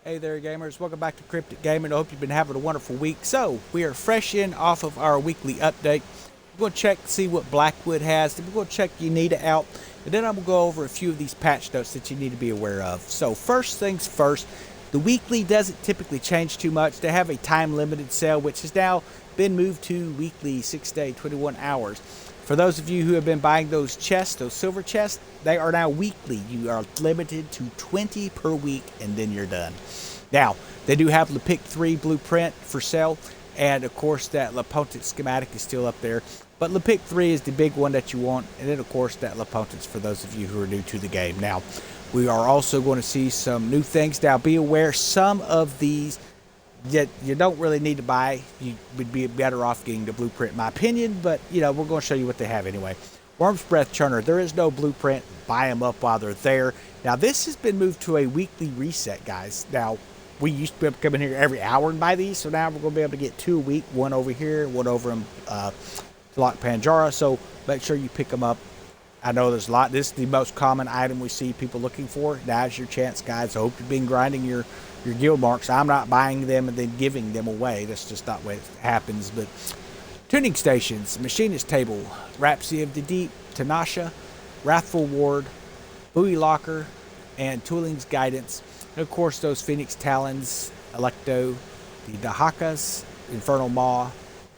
Hey there, gamers. Welcome back to Cryptic Gaming. I hope you've been having a wonderful week. So, we are fresh in off of our weekly update. We're going to check, see what Blackwood has. Then we're going to check Yita out. And then I'm going to go over a few of these patch notes that you need to be aware of. So, first things first, the weekly doesn't typically change too much. They have a time-limited sale, which has now been moved to weekly, 6-day, 21 hours. For those of you who have been buying those chests, those silver chests, they are now weekly. You are limited to 20 per week, and then you're done. Now, they do have Lepic 3 blueprint for sale, and of course that Lapontet schematic is still up there. But Lepic 3 is the big one that you want, and then of course that Lapontets for those of you who are new to the game. Now, we are also going to see some new things. Now, be aware, some of these that you don't really need to buy. You would be better off getting the blueprint, in my opinion, but you know, we're going to show you what they have anyway. Worm's Breath Churner, there is no blueprint. Buy them up while they're there. Now, this has been moved to a weekly reset, guys. Now, we used to be able to come in here every hour and buy these, so now we're going to be able to get 2 a week, one over here, one over in Lock Panjara, so make sure you pick them up. I know there's a lot. This is the most common item we see people looking for. Now's your chance, guys. I hope you've been grinding your guild marks. I'm not buying them and then giving them away. That's just not the way it happens. But tuning stations, machinist table, Rhapsody of the Deep, Tanasha, Wrathful Ward, Buoy Locker, and Tooling's Guidance. And of course, those Phoenix Talons, Electo, the Dahakas, Infernal Maw,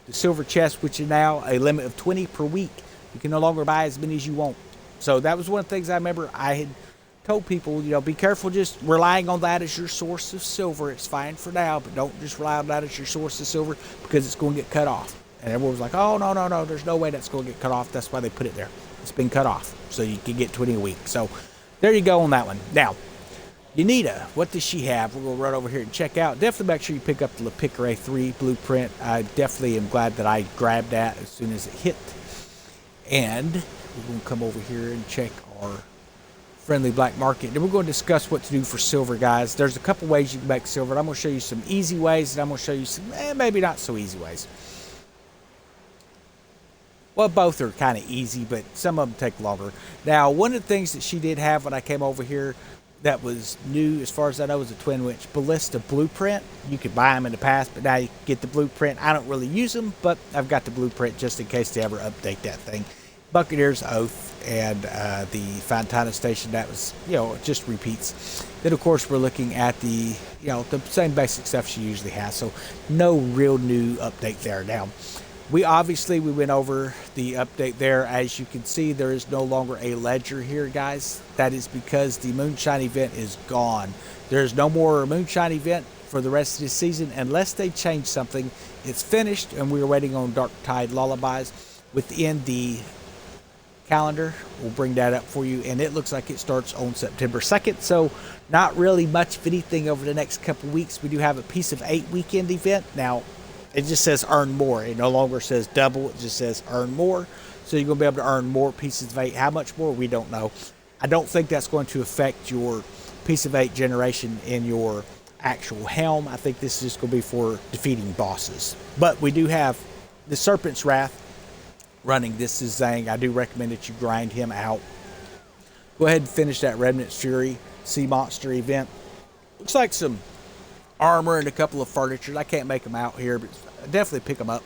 the Silver Chest, which is now a limit of 20 per week. You can no longer buy as many as you want. So that was one of the things I remember I had told people, you know, be careful just relying on that as your source of silver. It's fine for now, but don't just rely on that as your source of silver because it's going to get cut off. And everyone was like, oh, no, there's no way that's going to get cut off. That's why they put it there. It's been cut off, so you can get 20 a week. So there you go on that one. Now, Yita, what does she have? We're going to run over here and check out. Definitely make sure you pick up the Lepic 3 blueprint. I definitely am glad that I grabbed that as soon as it hit. And we're going to come over here and check our friendly black market. Then we're going to discuss what to do for silver, guys. There's a couple ways you can make silver. And I'm going to show you some easy ways, and I'm going to show you some maybe not so easy ways. Well, both are kind of easy, but some of them take longer. Now, one of the things that she did have when I came over here that was new, as far as I know, was a Twin Winch Ballista blueprint. You could buy them in the past, but now you get the blueprint. I don't really use them, but I've got the blueprint just in case they ever update that thing. Buccaneer's Oath and the Fontana Station, that was, you know, just repeats. Then, of course, we're looking at the, you know, the same basic stuff she usually has, so no real new update there. Now, we went over the update there. As you can see, there is no longer a ledger here, guys. That is because the Moonshine event is gone. There's no more Moonshine event for the rest of this season unless they change something. It's finished, and we're waiting on Dark Tide Lullabies within the calendar. We'll bring that up for you, and it looks like it starts on September 2nd, so not really much of anything over the next couple weeks. We do have a Piece of 8 weekend event. Now, it just says earn more. It no longer says double. It just says earn more. So you're going to be able to earn more pieces of 8. How much more? We don't know. I don't think that's going to affect your Piece of 8 generation in your actual Helm. I think this is just going to be for defeating bosses. But we do have the Serpent's Wrath running. This is Zhang. I do recommend that you grind him out. Go ahead and finish that Remnant's Fury Sea Monster event. Looks like some armor and a couple of furniture. I can't make them out here, but definitely pick them up.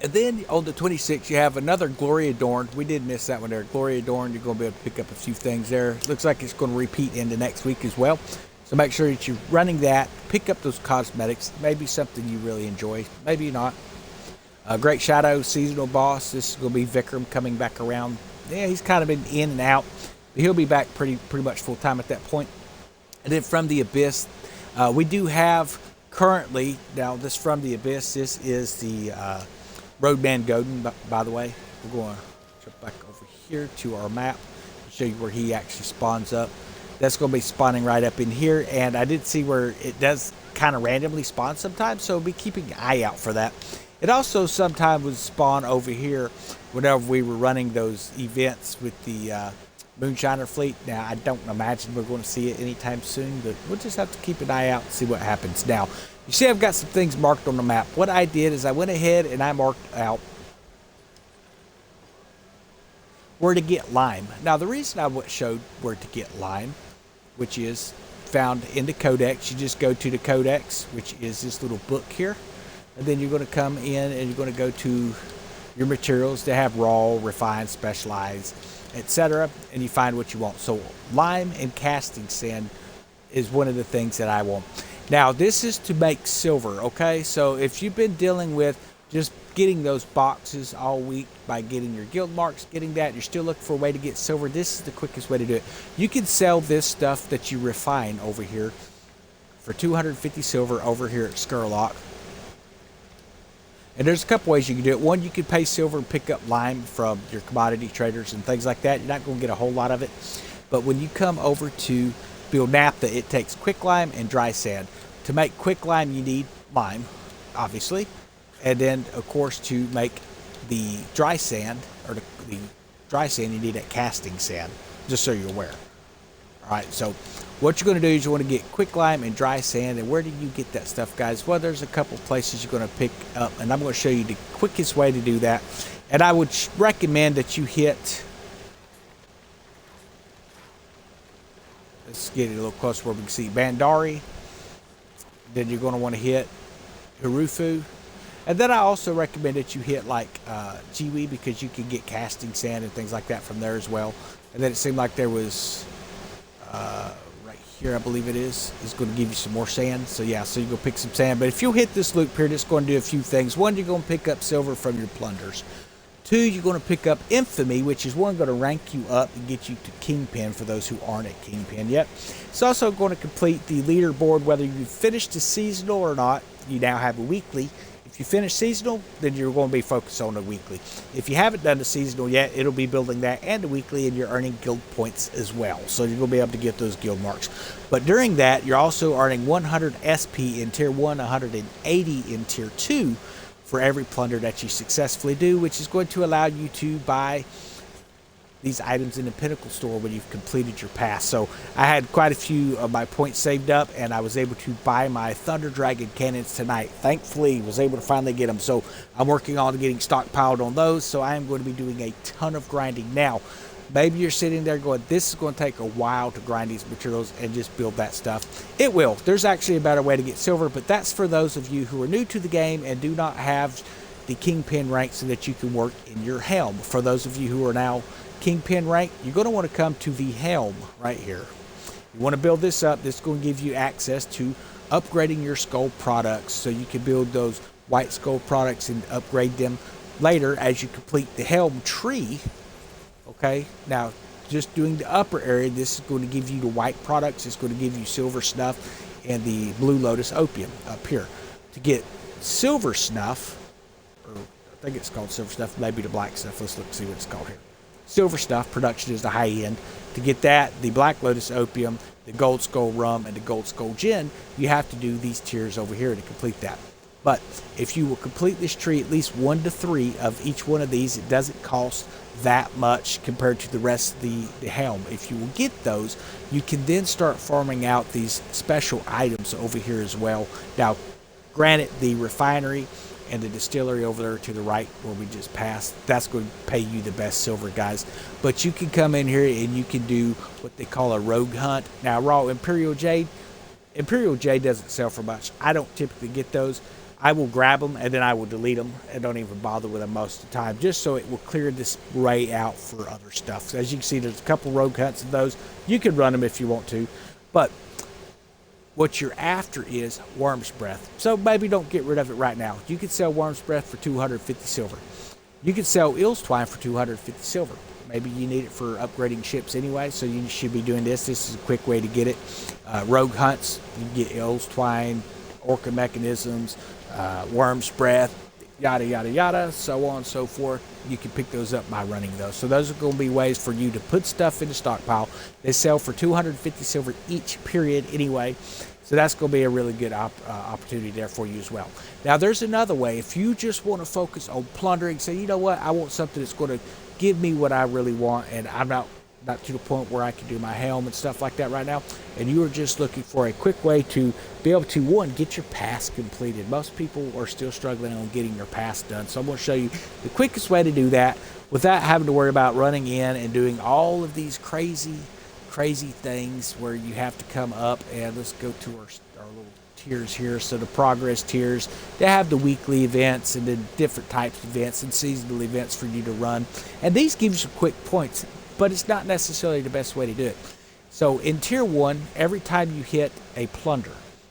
And then on the 26th, you have another Glory Adorned. We did miss that one there. Glory Adorned, you're going to be able to pick up a few things there. Looks like it's going to repeat into next week as well. So make sure that you're running that. Pick up those cosmetics. Maybe something you really enjoy. Maybe not. Great Shadow, seasonal boss. This is going to be Vikram coming back around. Yeah, he's kind of been in and out. But he'll be back pretty much full time at that point. And then from the Abyss, we do have currently, now this from the Abyss, this is the Roadman Godin, by the way. We're going to jump back over here to our map and show you where he actually spawns up. That's going to be spawning right up in here, and I did see where it does kind of randomly spawn sometimes, so be keeping an eye out for that. It also sometimes would spawn over here whenever we were running those events with the Moonshiner fleet. Now, I don't imagine we're going to see it anytime soon, but we'll just have to keep an eye out and see what happens. Now, you see I've got some things marked on the map. What I did is I went ahead and I marked out where to get lime. Now, the reason I showed where to get lime, which is found in the codex, you just go to the codex, which is this little book here, and then you're going to come in and you're going to go to your materials. They have raw, refined, specialized, etc., and you find what you want. So lime and casting sand is one of the things that I want. Now, this is to make silver, okay? So if you've been dealing with just getting those boxes all week by getting your guild marks, getting that, you're still looking for a way to get silver, this is the quickest way to do it. You can sell this stuff that you refine over here for 250 silver over here at Skurlock. And there's a couple ways you can do it. One, you can pay silver and pick up lime from your commodity traders and things like that. You're not going to get a whole lot of it. But when you come over to build naphtha, it takes quick lime and dry sand. To make quick lime, you need lime, obviously. And then, of course, to make the dry sand, or the dry sand, you need that casting sand, just so you're aware. All right, so what you're going to do is you want to get quick lime and dry sand. And where do you get that stuff, guys? Well, there's a couple places you're going to pick up, and I'm going to show you the quickest way to do that. And I would recommend that you hit, let's get it a little closer where we can see Bandari. Then you're going to want to hit Harufu. And then I also recommend that you hit like Jiwi, because you can get casting sand and things like that from there as well. And then it seemed like there was right here, I believe it is going to give you some more sand. So yeah, so you go pick some sand. But if you hit this loop period, it's going to do a few things. One, you're going to pick up silver from your plunders. Two, you're going to pick up infamy, which is one going to rank you up and get you to Kingpin for those who aren't at Kingpin yet. It's also going to complete the leaderboard, whether you finished the seasonal or not. You now have a weekly. If you finish seasonal, then you're going to be focused on the weekly. If you haven't done the seasonal yet, it'll be building that and the weekly, and you're earning guild points as well. So you're going to be able to get those guild marks. But during that, you're also earning 100 SP in Tier 1, 180 in Tier 2 for every plunder that you successfully do, which is going to allow you to buy these items in the Pinnacle store when you've completed your pass. So I had quite a few of my points saved up, and I was able to buy my Thunder Dragon cannons tonight. Thankfully, was able to finally get them. So I'm working on getting stockpiled on those. So I am going to be doing a ton of grinding now. Maybe you're sitting there going, this is going to take a while to grind these materials and just build that stuff. It will. There's actually a better way to get silver, but that's for those of you who are new to the game and do not have the Kingpin rank so that you can work in your Helm. For those of you who are now Kingpin rank, you're going to want to come to the Helm right here. You want to build this up. This is going to give you access to upgrading your skull products, so you can build those white skull products and upgrade them later as you complete the Helm tree. Okay, now just doing the upper area, this is going to give you the white products. It's going to give you silver snuff and the blue lotus opium up here. To get silver snuff, or I think it's called silver snuff, maybe the black stuff. Let's look see what it's called here. Silver snuff production is the high end. To get that, the black lotus opium, the gold skull rum, and the gold skull gin, you have to do these tiers over here to complete that. But if you will complete this tree, at least 1 to 3 of each one of these, it doesn't cost that much compared to the rest of the Helm. If you will get those, you can then start farming out these special items over here as well. Now, granted, the refinery and the distillery over there to the right where we just passed, that's going to pay you the best silver, guys. But you can come in here and you can do what they call a rogue hunt. Now, raw Imperial Jade doesn't sell for much. I don't typically get those. I will grab them and then I will delete them and don't even bother with them most of the time, just so it will clear this way out for other stuff. So as you can see, there's a couple rogue hunts of those. You can run them if you want to, but what you're after is Worm's Breath. So maybe don't get rid of it right now. You can sell Worm's Breath for 250 silver. You can sell Eel's Twine for 250 silver. Maybe you need it for upgrading ships anyway, so you should be doing this. This is a quick way to get it. Rogue hunts, you can get Eel's Twine, Orca Mechanisms, Worm's Breath, yada, yada, yada, so on and so forth. You can pick those up by running those. So those are going to be ways for you to put stuff in the stockpile. They sell for 250 silver each period anyway. So that's going to be a really good opportunity there for you as well. Now, there's another way. If you just want to focus on plundering, say, you know what, I want something that's going to give me what I really want, and I'm not not to the point where I can do my helm and stuff like that right now, and you are just looking for a quick way to be able to, one, get your pass completed. Most people are still struggling on getting their pass done, so I'm going to show you the quickest way to do that without having to worry about running in and doing all of these crazy things where you have to come up. And let's go to our little tiers here. So the progress tiers, they have the weekly events and then different types of events and seasonal events for you to run, and these give you some quick points, but it's not necessarily the best way to do it. So in tier 1, every time you hit a plunder,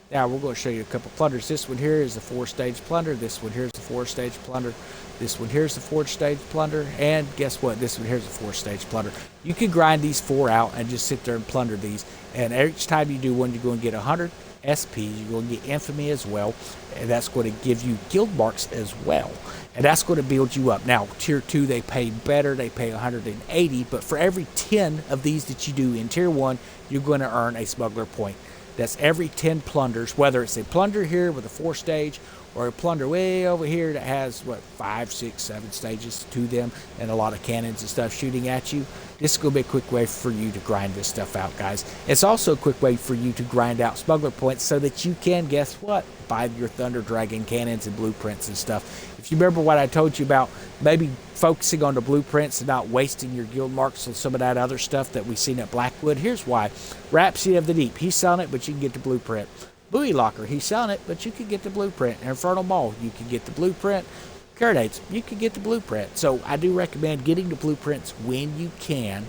now we're going to show you a couple plunders. This one here is the 4-stage plunder. This one here is the 4-stage plunder. This one here is the 4-stage plunder. And guess what? This one here is the 4-stage plunder. You can grind these 4 out and just sit there and plunder these. And each time you do one, you're going to get 100 SP. You're going to get infamy as well. And that's going to give you guild marks as well. And that's going to build you up. Now, tier 2, they pay better. They pay 180. But for every 10 of these that you do in tier 1, you're going to earn a smuggler point. That's every 10 plunders, whether it's a plunder here with a 4-stage or a plunder way over here that has, 5, 6, 7 stages to them and a lot of cannons and stuff shooting at you. This is going to be a quick way for you to grind this stuff out, guys. It's also a quick way for you to grind out smuggler points so that you can, guess what, buy your Thunder Dragon cannons and blueprints and stuff. If you remember what I told you about maybe focusing on the blueprints and not wasting your guild marks on some of that other stuff that we've seen at Blackwood, here's why. Rhapsody of the Deep, he's selling it, but you can get the blueprint. Buoy Locker, he's selling it, but you can get the blueprint. Infernal Maul, you can get the blueprint. Caradates, you can get the blueprint. So I do recommend getting the blueprints when you can,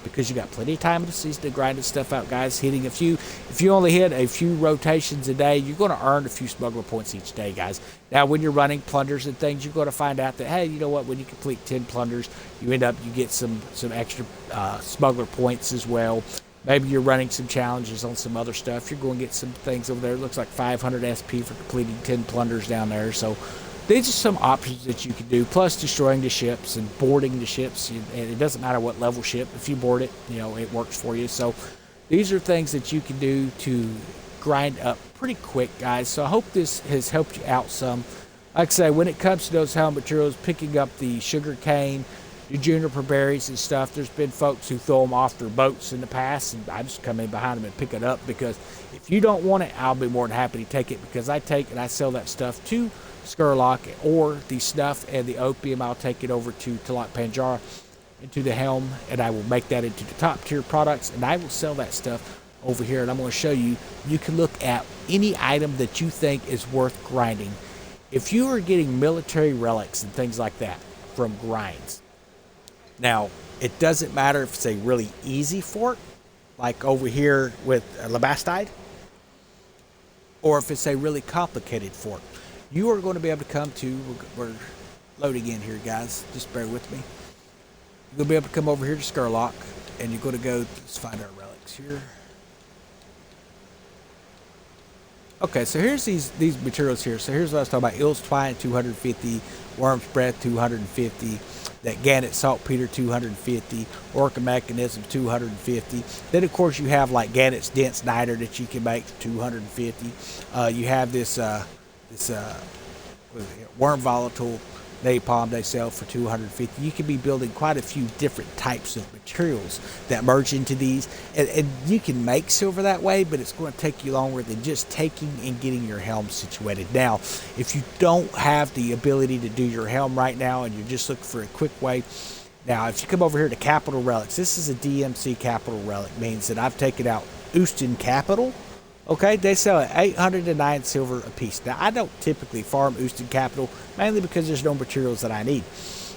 because you got plenty of time in the season to grind this stuff out, guys. Hitting a few, if you only hit a few rotations a day, you're going to earn a few smuggler points each day, guys. Now, when you're running plunders and things, you're going to find out that, hey, you know what, when you complete 10 plunders, you get some extra smuggler points as well. Maybe you're running some challenges on some other stuff. You're going to get some things over there. It looks like 500 SP for completing 10 plunders down there. So these are some options that you can do, plus destroying the ships and boarding the ships. And it doesn't matter what level ship. If you board it, it works for you. So these are things that you can do to grind up pretty quick, guys. So I hope this has helped you out some. Like I say, when it comes to those helm materials, picking up the sugar cane, the juniper berries and stuff, there's been folks who throw them off their boats in the past, and I just come in behind them and pick it up, because if you don't want it, I'll be more than happy to take it, because I take and I sell that stuff to Skurlock, or the snuff and the opium, I'll take it over to Talak Panjara, into the helm, and I will make that into the top tier products, and I will sell that stuff over here. And I'm going to show you, you can look at any item that you think is worth grinding. If you are getting military relics and things like that from grinds, now, it doesn't matter if it's a really easy fort, like over here with Labastide, or if it's a really complicated fort. You are going to be able to come to, we're loading in here, guys, just bear with me. You're going to be able to come over here to Skurlock, and you're going to go, let's find our relics here. Okay, so here's these materials here. So here's what I was talking about. Eel's Twine, 250. Worm's Breath, 250. That Gannet Saltpeter, 250. Orca Mechanism, 250. Then, of course, you have like Gannet's Dense Niter that you can make for 250. You have this Worm Volatile Napalm they sell for 250. You can be building quite a few different types of materials that merge into these, and you can make silver that way, but it's going to take you longer than just taking and getting your helm situated. Now, if you don't have the ability to do your helm right now and you're just looking for a quick way, now if you come over here to Capital Relics, this is a DMC Capital Relic, means that I've taken out Oostin Capital. Okay, they sell at 809 silver a piece. Now, I don't typically farm Oostin Capital, mainly because there's no materials that I need.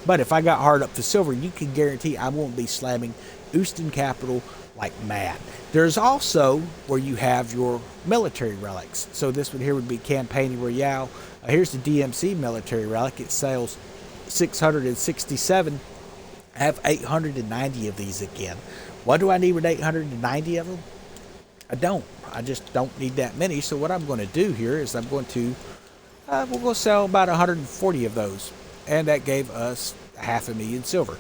But if I got hard up for silver, you can guarantee I won't be slamming Oostin Capital like mad. There's also where you have your military relics. So this one here would be Campaign Royale. Here's the DMC military relic. It sells 667. I have 890 of these again. What do I need with 890 of them? I don't. I just don't need that many. So what I'm going to do here is I'm going to, we're going to sell about 140 of those. And that gave us 500,000 silver,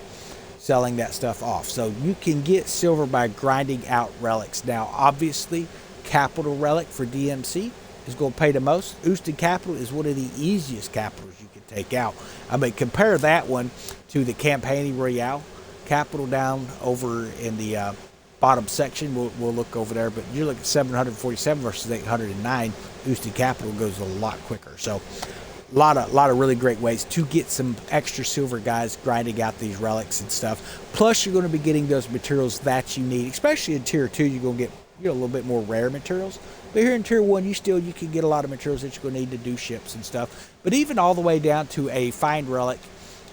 selling that stuff off. So you can get silver by grinding out relics. Now, obviously, Capital Relic for DMC is going to pay the most. Oostin Capital is one of the easiest capitals you can take out. I mean, compare that one to the Campaign Royale. capital down over in the bottom section. We'll look over there, but you look at 747 versus 809. Boosted capital goes a lot quicker. So a lot of really great ways to get some extra silver, guys, grinding out these relics and stuff. Plus, you're going to be getting those materials that you need, especially in tier 2. You're going to get a little bit more rare materials. But here in tier 1, you can get a lot of materials that you're going to need to do ships and stuff. But even all the way down to a fine relic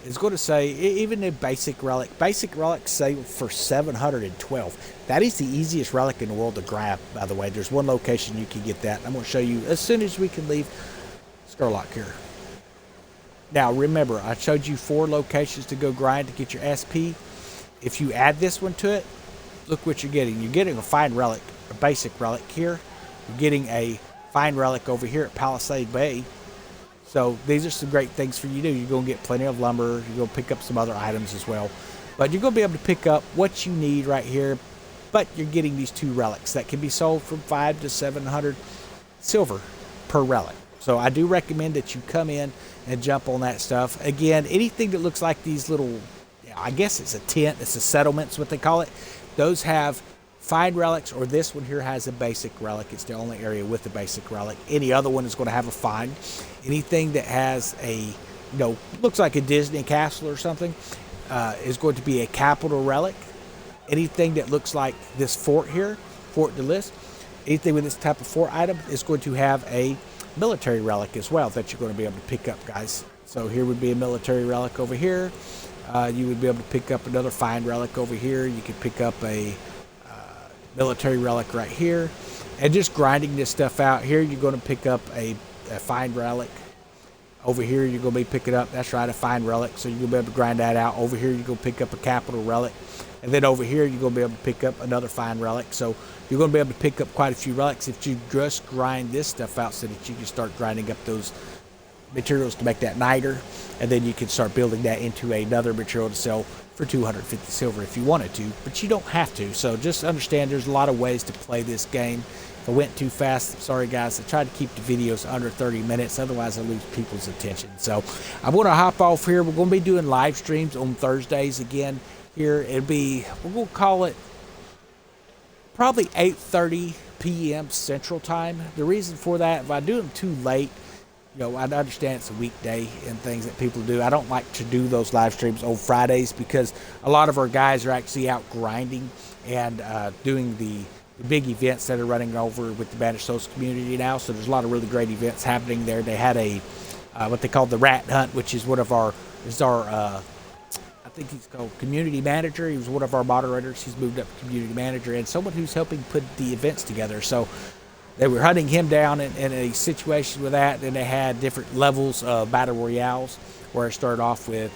is going to say, even a basic relics say for 712. That is the easiest relic in the world to grab, by the way. There's one location you can get that. I'm going to show you as soon as we can leave Skurlock here. Now remember, I showed you 4 locations to go grind to get your SP. If you add this one to it, look what you're getting. You're getting a fine relic, a basic relic here. You're getting a fine relic over here at Palisade Bay. So these are some great things for you to do. You're going to get plenty of lumber. You're going to pick up some other items as well. But you're going to be able to pick up what you need right here. But you're getting these 2 relics that can be sold from 500 to 700 silver per relic. So I do recommend that you come in and jump on that stuff. Again, anything that looks like these little, I guess it's a tent, it's a settlement, is what they call it. Those have fine relics, or this one here has a basic relic. It's the only area with a basic relic. Any other one is going to have a fine. Anything that has a, looks like a Disney castle or something, is going to be a capital relic. Anything that looks like this fort here, Fort de Lis, anything with this type of fort item is going to have a military relic as well that you're going to be able to pick up, guys. So here would be a military relic over here. You would be able to pick up another fine relic over here. You could pick up a military relic right here. And just grinding this stuff out here, you're going to pick up a fine relic. Over here, you're going to be picking up, that's right, a fine relic. So you're going to be able to grind that out. Over here, you're going to pick up a capital relic. And then over here, you're going to be able to pick up another fine relic. So you're going to be able to pick up quite a few relics if you just grind this stuff out so that you can start grinding up those materials to make that niter. And then you can start building that into another material to sell for 250 silver if you wanted to. But you don't have to. So just understand there's a lot of ways to play this game. If I went too fast, sorry guys. I tried to keep the videos under 30 minutes. Otherwise, I lose people's attention. So I'm going to hop off here. We're going to be doing live streams on Thursdays again. Here it'll be, we're going to call it probably 8:30 p.m. Central Time. The reason for that, if I do them too late, I understand it's a weekday and things that people do. I don't like to do those live streams on Fridays because a lot of our guys are actually out grinding and doing the big events that are running over with the Banished Souls community now. So there's a lot of really great events happening there. They had a what they call the Rat Hunt, which is one of our I think he's called community manager. He was one of our moderators. He's moved up to community manager and someone who's helping put the events together. So they were hunting him down in a situation with that. Then they had different levels of battle royales where it started off with,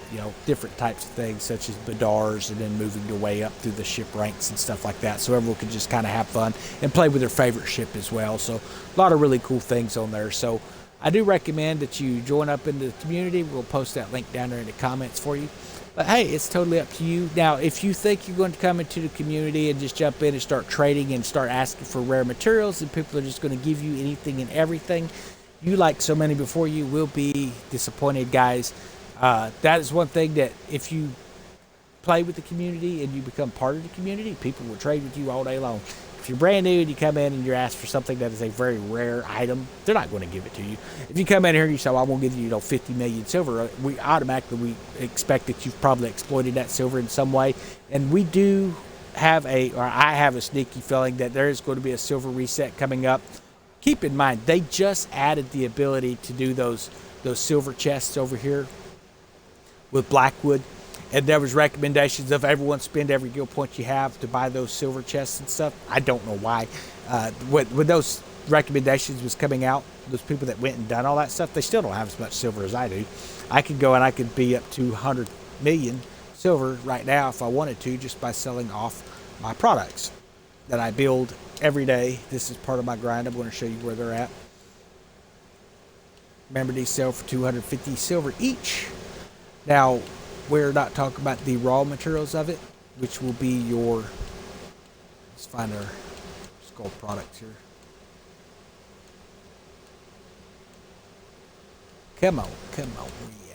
different types of things such as Badars and then moving their way up through the ship ranks and stuff like that. So everyone could just kind of have fun and play with their favorite ship as well. So a lot of really cool things on there. So I do recommend that you join up into the community. We'll post that link down there in the comments for you. But hey, it's totally up to you. Now, if you think you're going to come into the community and just jump in and start trading and start asking for rare materials and people are just going to give you anything and everything, you, like so many before you, will be disappointed, guys. That is one thing that if you play with the community and you become part of the community, people will trade with you all day long. If you're brand new and you come in and you're asked for something that is a very rare item, they're not going to give it to you. If you come in here and you say, well, I won't give you, 50 million silver, we automatically expect that you've probably exploited that silver in some way. And we do have I have a sneaky feeling that there is going to be a silver reset coming up. Keep in mind, they just added the ability to do those silver chests over here with Blackwood. And there was recommendations of everyone spend every guild point you have to buy those silver chests and stuff. I don't know why. When those recommendations was coming out, those people that went and done all that stuff, they still don't have as much silver as I do. I could go and I could be up to 100 million silver right now if I wanted to, just by selling off my products that I build every day. This is part of my grind. I'm going to show you where they're at. Remember, these sell for 250 silver each. Now, we're not talking about the raw materials of it, which will be your, let's find our skull products here. Come on, where you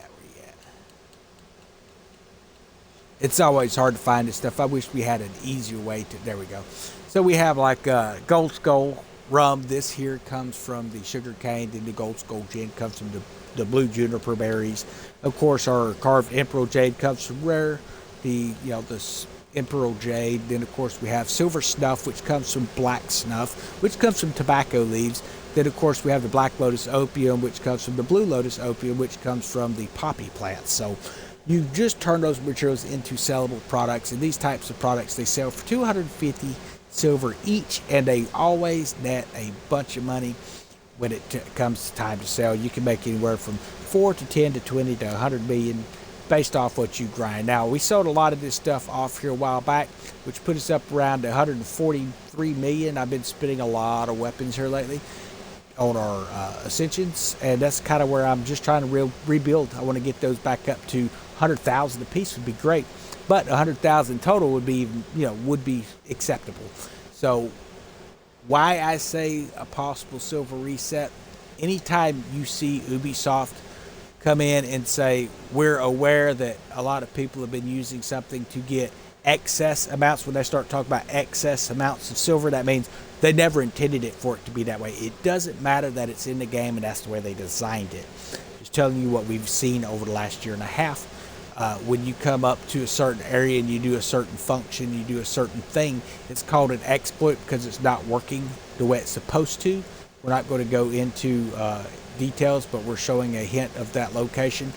at? It's always hard to find this stuff. I wish we had an easier way to. There we go. So we have like Gold Skull rum. This here comes from the sugar cane. Then the Gold Skull gin comes from the blue juniper berries. Of course, our carved Emperor Jade comes from rare. This Emperor Jade. Then of course we have silver snuff, which comes from black snuff, which comes from tobacco leaves. Then of course we have the black lotus opium, which comes from the blue lotus opium, which comes from the poppy plants. So you just turn those materials into sellable products, and these types of products they sell for 250 silver each, and they always net a bunch of money when it comes time to sell. You can make anywhere from 4 to 10 to 20 to 100 million based off what you grind. Now, we sold a lot of this stuff off here a while back, which put us up around 143 million. I've been spending a lot of weapons here lately on our ascensions, and that's kind of where I'm just trying to rebuild. I want to get those back up to 100,000 a piece would be great, but 100,000 total would be acceptable. So why I say a possible silver reset, anytime you see Ubisoft come in and say, we're aware that a lot of people have been using something to get excess amounts. When they start talking about excess amounts of silver, that means they never intended it for it to be that way. It doesn't matter that it's in the game, and that's the way they designed it. Just telling you what we've seen over the last year and a half. When you come up to a certain area and you do a certain function, you do a certain thing, it's called an exploit because it's not working the way it's supposed to. We're not going to go into details, but we're showing a hint of that location.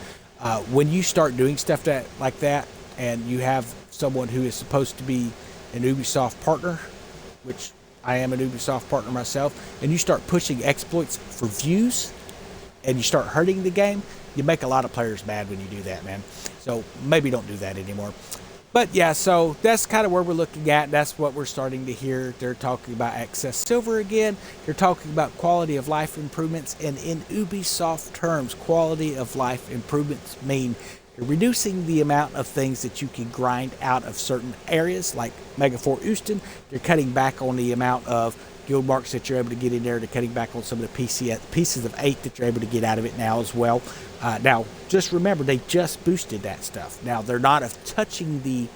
When you start doing stuff like that, and you have someone who is supposed to be an Ubisoft partner, which I am an Ubisoft partner myself, and you start pushing exploits for views, and you start hurting the game, you make a lot of players mad when you do that, man. So maybe don't do that anymore. But yeah, so that's kind of where we're looking at. That's what we're starting to hear. They're talking about excess silver again. They're talking about quality of life improvements. And in Ubisoft terms, quality of life improvements mean you're reducing the amount of things that you can grind out of certain areas, like Mega Fort Houston. They're cutting back on the amount of guild marks that you're able to get in there. They're cutting back on some of the pieces of 8 that you're able to get out of it now as well. Now, just remember, they just boosted that stuff. Now, they're not touching the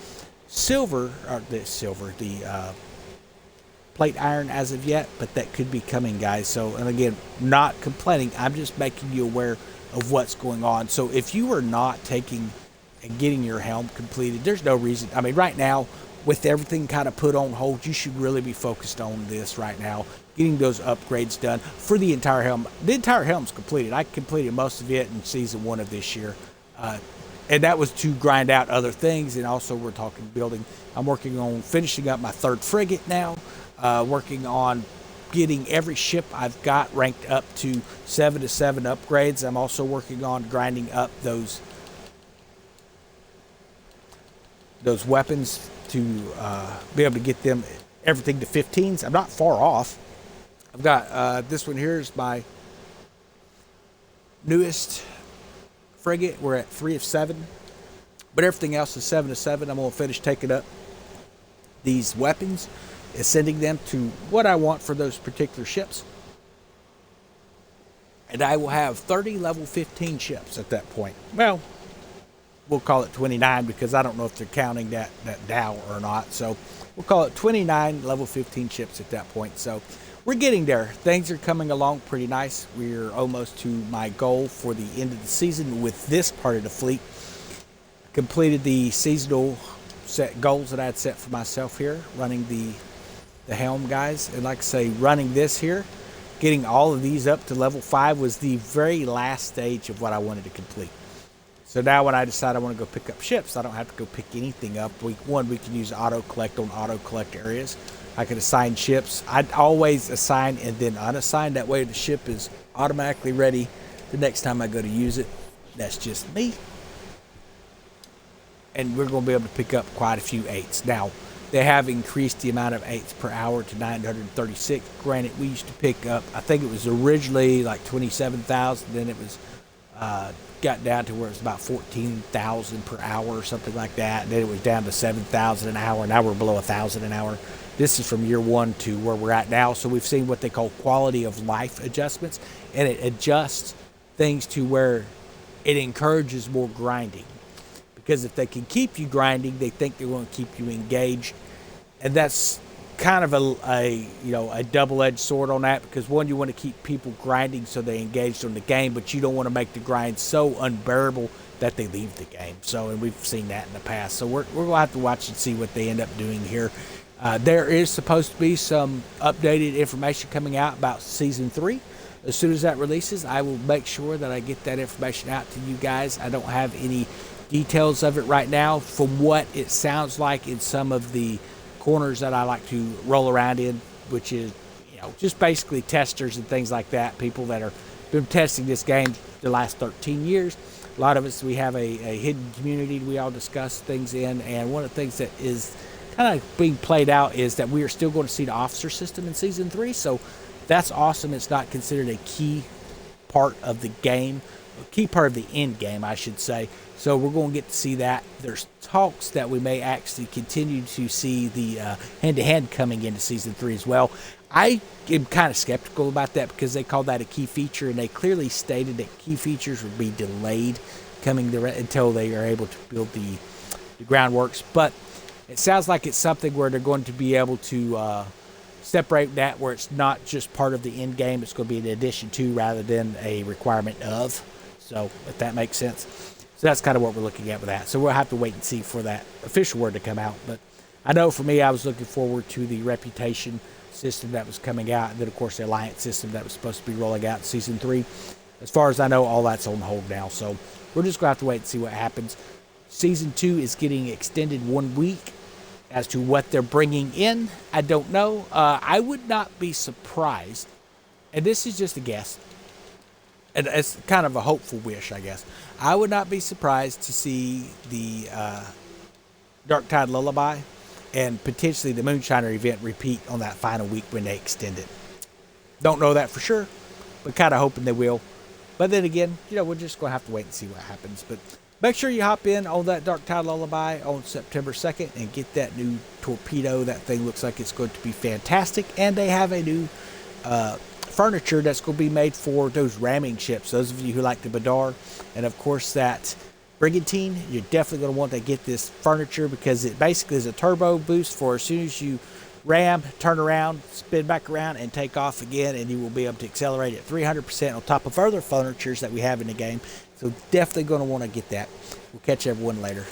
plate iron as of yet, but that could be coming, guys. So, and again, not complaining. I'm just making you aware of what's going on. So, if you are not taking and getting your helm completed, there's no reason. I mean, right now, with everything kind of put on hold, you should really be focused on this right now, getting those upgrades done for the entire helm. The entire helm's completed. I completed most of it in season 1 of this year, and that was to grind out other things. And also, we're talking building. I'm working on finishing up my 3rd frigate now, working on getting every ship I've got ranked up to 7 to 7 upgrades. I'm also working on grinding up those weapons to be able to get them everything to 15s. I'm not far off. I've got this one here is my newest frigate. We're at 3 of 7, but everything else is 7 to 7. I'm going to finish taking up these weapons and sending them to what I want for those particular ships, and I will have 30 level 15 ships at that point. Well, we'll call it 29 because I don't know if they're counting that Dow or not. So we'll call it 29 level 15 ships at that point. So we're getting there. Things are coming along pretty nice. We're almost to my goal for the end of the season with this part of the fleet. Completed the seasonal set goals that I had set for myself here, running the Helm, guys. And like I say, running this here, getting all of these up to level 5 was the very last stage of what I wanted to complete. So now when I decide I want to go pick up ships, I don't have to go pick anything up. Week 1, we can use auto-collect on auto-collect areas. I can assign ships. I'd always assign and then unassign. That way the ship is automatically ready the next time I go to use it. That's just me. And we're going to be able to pick up quite a few 8s. Now, they have increased the amount of 8s per hour to 936. Granted, we used to pick up, I think it was originally like 27,000. Then it was got down to where it's about 14,000 per hour or something like that. And then it was down to 7,000 an hour. Now we're below 1,000 an hour. This is from year 1 to where we're at now. So we've seen what they call quality of life adjustments, and it adjusts things to where it encourages more grinding. because if they can keep you grinding, they think they want to keep you engaged, and that's kind of a double-edged sword on that, because one, you want to keep people grinding so they engaged on the game, but you don't want to make the grind so unbearable that they leave the game. So, and we've seen that in the past. So we're gonna have to watch and see what they end up doing here. There is supposed to be some updated information coming out about season 3. As soon as that releases, I will make sure that I get that information out to you guys. I don't have any details of it right now. From what it sounds like in some of the corners that I like to roll around in, which is, just basically testers and things like that, people that are been testing this game the last 13 years. A lot of us, we have a hidden community we all discuss things in, and one of the things that is kind of being played out is that we are still going to see the officer system in season 3, so that's awesome. It's not considered a key part of the game, a key part of the end game, I should say. So we're going to get to see that. There's talks that we may actually continue to see the hand-to-hand coming into Season 3 as well. I am kind of skeptical about that because they call that a key feature, and they clearly stated that key features would be delayed coming until they are able to build the groundworks. But it sounds like it's something where they're going to be able to separate that, where it's not just part of the end game. It's going to be an addition to rather than a requirement of. So if that makes sense. So that's kind of what we're looking at with that. So we'll have to wait and see for that official word to come out. But I know for me, I was looking forward to the reputation system that was coming out. And then, of course, the alliance system that was supposed to be rolling out in Season 3. As far as I know, all that's on hold now. So we're just going to have to wait and see what happens. Season 2 is getting extended 1 week. As to what they're bringing in, I don't know. I would not be surprised, and this is just a guess, and it's kind of a hopeful wish, I guess. I would not be surprised to see the Darktide Lullaby and potentially the Moonshiner event repeat on that final week when they extend it. Don't know that for sure, but kind of hoping they will. But then again, we're just going to have to wait and see what happens. But make sure you hop in on that Darktide Lullaby on September 2nd and get that new torpedo. That thing looks like it's going to be fantastic. And they have a new furniture that's going to be made for those ramming ships. Those of you who like the Badar. And, of course, that Brigantine, you're definitely going to want to get this furniture because it basically is a turbo boost for as soon as you ram, turn around, spin back around, and take off again, and you will be able to accelerate at 300% on top of other furnitures that we have in the game. So definitely going to want to get that. We'll catch everyone later.